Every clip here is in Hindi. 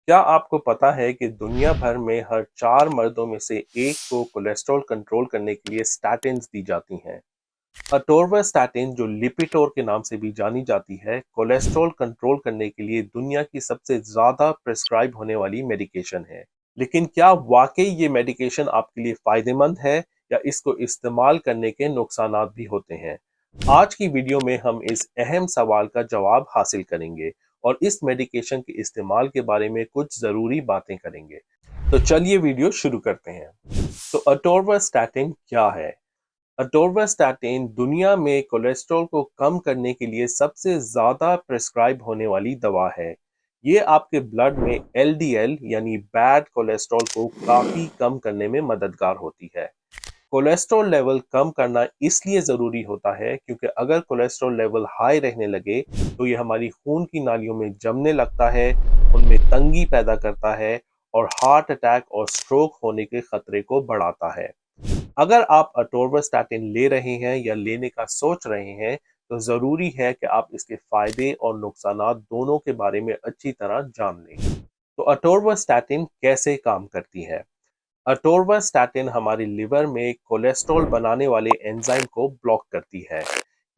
क्या आपको पता है कि दुनिया भर में हर 4 मर्दों में से एक को कोलेस्ट्रॉल कंट्रोल करने के लिए स्टैटिन्स दी जाती हैं। अटोर्वास्टैटिन, जो लिपिटोर के नाम से भी जानी जाती है, कोलेस्ट्रॉल कंट्रोल करने के लिए दुनिया की सबसे ज़्यादा प्रिस्क्राइब होने वाली मेडिकेशन है। लेकिन क्या वाकई ये मेडिकेशन आपके लिए फ़ायदेमंद है या इसको इस्तेमाल करने के नुकसानात भी होते हैं? आज की वीडियो में हम इस अहम सवाल का जवाब हासिल करेंगे और इस मेडिकेशन के इस्तेमाल के बारे में कुछ ज़रूरी बातें करेंगे। तो चलिए वीडियो शुरू करते हैं। तो अटोर्वास्टैटिन क्या है? अटोर्वास्टैटिन दुनिया में कोलेस्ट्रॉल को कम करने के लिए सबसे ज़्यादा प्रिस्क्राइब होने वाली दवा है। ये आपके ब्लड में एलडीएल यानी बैड कोलेस्ट्रॉल को काफ़ी कम करने में मददगार होती है। कोलेस्ट्रॉल लेवल कम करना इसलिए ज़रूरी होता है क्योंकि अगर कोलेस्ट्रॉल लेवल हाई रहने लगे तो ये हमारी खून की नालियों में जमने लगता है, उनमें तंगी पैदा करता है और हार्ट अटैक और स्ट्रोक होने के खतरे को बढ़ाता है। अगर आप अटोर्वास्टैटिन ले रहे हैं या लेने का सोच रहे हैं, तो ज़रूरी है कि आप इसके फ़ायदे और नुकसानात दोनों के बारे में अच्छी तरह जान लें। तो अटोर्वास्टैटिन कैसे काम करती है? अटोर्वास्टैटिन हमारे लिवर में कोलेस्ट्रॉल बनाने वाले एंजाइम को ब्लॉक करती है।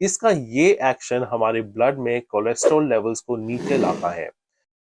इसका ये एक्शन हमारे ब्लड में कोलेस्ट्रॉल लेवल्स को नीचे लाता है।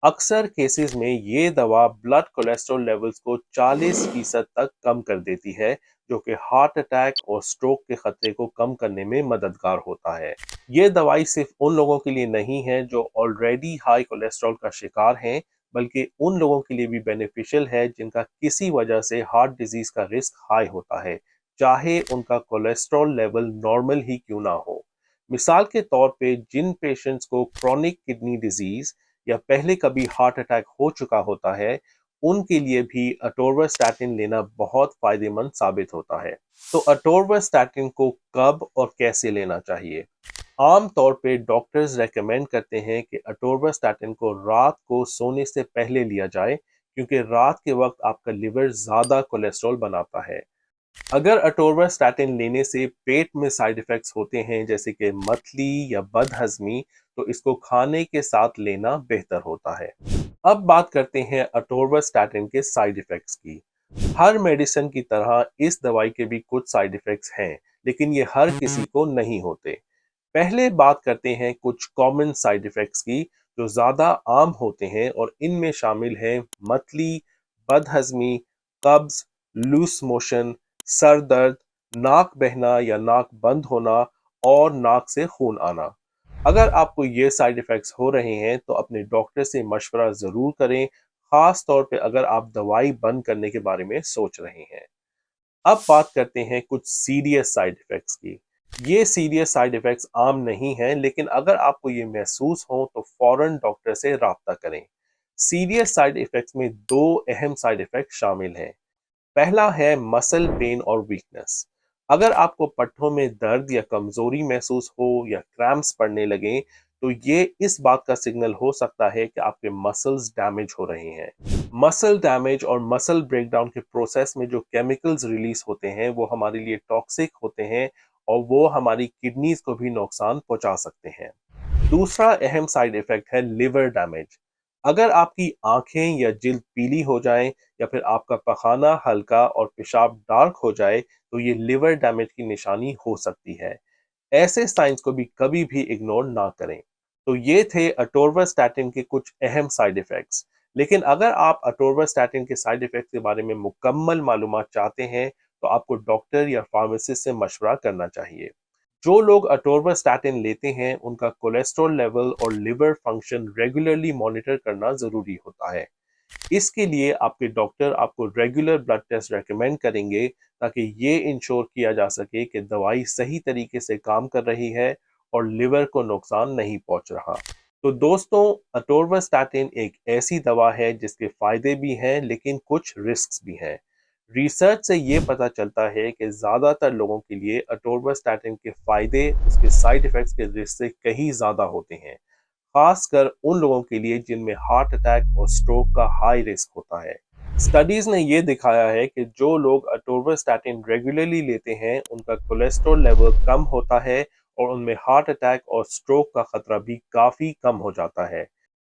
अक्सर केसेस में ये दवा ब्लड कोलेस्ट्रॉल लेवल्स को 40% तक कम कर देती है, जो कि हार्ट अटैक और स्ट्रोक के खतरे को कम करने में मददगार होता है। ये दवाई सिर्फ उन लोगों के लिए नहीं है जो ऑलरेडी हाई कोलेस्ट्रॉल का शिकार हैं, बल्कि उन लोगों के लिए भी बेनिफिशियल है जिनका किसी वजह से हार्ट डिजीज का रिस्क हाई होता है, चाहे उनका कोलेस्ट्रॉल लेवल नॉर्मल ही क्यों ना हो। मिसाल के तौर पे जिन पेशेंट्स को क्रोनिक किडनी डिजीज या पहले कभी हार्ट अटैक हो चुका होता है, उनके लिए भी अटोर्वास्टैटिन लेना बहुत फायदेमंद साबित होता है। तो अटोर्वास्टैटिन को कब और कैसे लेना चाहिए? आम तौर पे डॉक्टर्स रेकमेंड करते हैं कि अटोर्वास्टैटिन को रात को सोने से पहले लिया जाए, क्योंकि रात के वक्त आपका लिवर ज़्यादा कोलेस्ट्रॉल बनाता है। अगर अटोर्वास्टैटिन लेने से पेट में साइड इफ़ेक्ट्स होते हैं, जैसे कि मतली या बदहज़मी, तो इसको खाने के साथ लेना बेहतर होता है। अब बात करते हैं अटोर्वास्टैटिन के साइड इफ़ेक्ट्स की। हर मेडिसिन की तरह इस दवाई के भी कुछ साइड इफ़ेक्ट्स हैं, लेकिन ये हर किसी को नहीं होते। पहले बात करते हैं कुछ कॉमन साइड इफ़ेक्ट्स की, जो ज़्यादा आम होते हैं, और इनमें शामिल हैं मतली, बदहज़मी, कब्ज़, लूज़ मोशन, सर दर्द, नाक बहना या नाक बंद होना और नाक से खून आना। अगर आपको ये साइड इफ़ेक्ट्स हो रहे हैं तो अपने डॉक्टर से मशवरा ज़रूर करें, ख़ास तौर पे अगर आप दवाई बंद करने के बारे में सोच रहे हैं। अब बात करते हैं कुछ सीरियस साइड इफ़ेक्ट्स की। ये सीरियस साइड इफ़ेक्ट्स आम नहीं हैं, लेकिन अगर आपको ये महसूस हो तो फ़ौरन डॉक्टर से राब्ता करें। सीरियस साइड इफ़ेक्ट्स में 2 अहम साइड इफ़ेक्ट्स शामिल हैं। पहला है मसल पेन और वीकनेस। अगर आपको पट्टों में दर्द या कमजोरी महसूस हो या क्रैम्प्स पड़ने लगे, तो ये इस बात का सिग्नल हो सकता है कि आपके मसल्स डैमेज हो रहे हैं। मसल डैमेज और मसल ब्रेकडाउन के प्रोसेस में जो केमिकल्स रिलीज होते हैं वो हमारे लिए टॉक्सिक होते हैं, और वो हमारी किडनीज को भी नुकसान पहुंचा सकते हैं। दूसरा अहम साइड इफेक्ट है लिवर डैमेज। अगर आपकी आंखें या जिल्द पीली हो जाएं या फिर आपका पखाना हल्का और पेशाब डार्क हो जाए, तो ये लिवर डैमेज की निशानी हो सकती है। ऐसे साइंस को भी कभी भी इग्नोर ना करें। तो ये थे अटोर्वास्टैटिन के कुछ अहम साइड इफेक्ट्स। लेकिन अगर आप अटोर्वास्टैटिन के साइड इफेक्ट्स के बारे में मुकम्मल मालूमात चाहते हैं, तो आपको डॉक्टर या फार्मासिस्ट से मशवरा करना चाहिए। जो लोग अटोर्वास्टैटिन लेते हैं उनका कोलेस्ट्रॉल लेवल और लिवर फंक्शन रेगुलरली मॉनिटर करना ज़रूरी होता है। इसके लिए आपके डॉक्टर आपको रेगुलर ब्लड टेस्ट रेकमेंड करेंगे, ताकि ये इंश्योर किया जा सके कि दवाई सही तरीके से काम कर रही है और लिवर को नुकसान नहीं पहुंच रहा। तो दोस्तों, अटोर्वास्टैटिन एक ऐसी दवा है जिसके फायदे भी हैं, लेकिन कुछ रिस्क्स भी हैं। रिसर्च से ये पता चलता है कि ज़्यादातर लोगों के लिए अटोर्वास्टैटिन के फायदे उसके साइड इफ़ेक्ट्स के रिस्क से कहीं ज़्यादा होते हैं, खासकर उन लोगों के लिए जिनमें हार्ट अटैक और स्ट्रोक का हाई रिस्क होता है। स्टडीज ने यह दिखाया है कि जो लोग अटोर्वास्टैटिन रेगुलरली लेते हैं उनका कोलेस्ट्रॉल लेवल कम होता है और उनमें हार्ट अटैक और स्ट्रोक का खतरा भी काफी कम हो जाता है।